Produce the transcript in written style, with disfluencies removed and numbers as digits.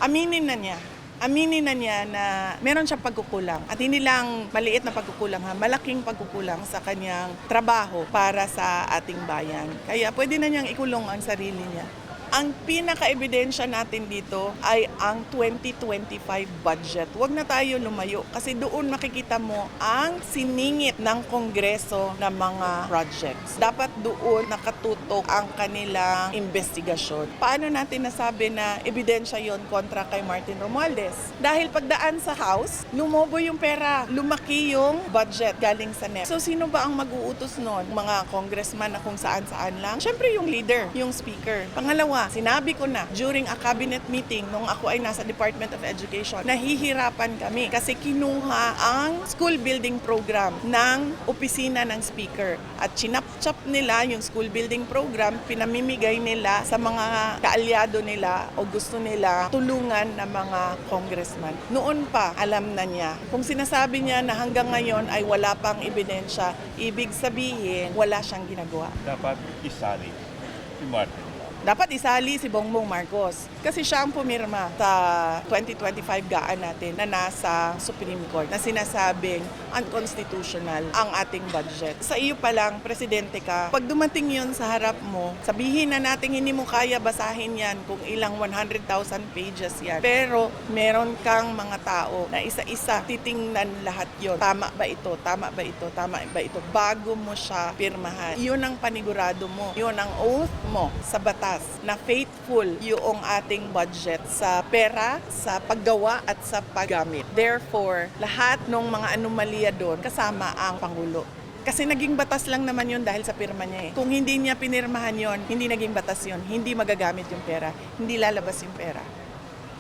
Aminin na niya. Aminin na niya na meron siyang pagkukulang at hindi lang maliit na pagkukulang malaking pagkukulang sa kanyang trabaho para sa ating bayan. Kaya pwede na niyang ikulong ang sarili niya. Ang pinaka-ebidensya natin dito ay ang 2025 budget. Huwag na tayo lumayo kasi doon makikita mo ang siningit ng Kongreso ng mga projects. Dapat doon nakatutok ang kanilang investigasyon. Paano natin nasabi na ebidensya yon kontra kay Martin Romualdez? Dahil pagdaan sa House, lumobo yung pera, lumaki yung budget galing sa NEP. So sino ba ang mag-uutos nun? Mga congressman na kung saan-saan lang? Siyempre yung leader, yung speaker. Pangalawa, sinabi ko na during a cabinet meeting nung ako ay nasa Department of Education, nahihirapan kami kasi kinuha ang school building program ng opisina ng speaker. At chinap-chap nila yung school building program, pinamimigay nila sa mga kaalyado nila o gusto nila tulungan ng mga congressman. Noon pa, alam na niya. Kung sinasabi niya na hanggang ngayon ay wala pang ebidensya, ibig sabihin wala siyang ginagawa. Dapat isali si Martin. Dapat isali si Bongbong Marcos kasi siya ang pumirma sa 2025 gaan natin na nasa Supreme Court na sinasabing unconstitutional ang ating budget. Sa iyo pa lang, presidente ka, pag dumating yun sa harap mo, sabihin na natin hindi mo kaya basahin yan kung ilang 100,000 pages yan. Pero meron kang mga tao na isa-isa titingnan lahat yun. Tama ba ito? Tama ba ito? Tama ba ito? Bago mo siya pirmahan. Yun ang panigurado mo. Yun ang oath mo sa batas na faithful yung ating budget sa pera, sa paggawa at sa paggamit. Therefore, lahat ng mga anomalya doon kasama ang Pangulo. Kasi naging batas lang naman yun dahil sa pirma niya eh. Kung hindi niya pinirmahan yun, hindi naging batas yun, hindi magagamit yung pera, hindi lalabas yung pera.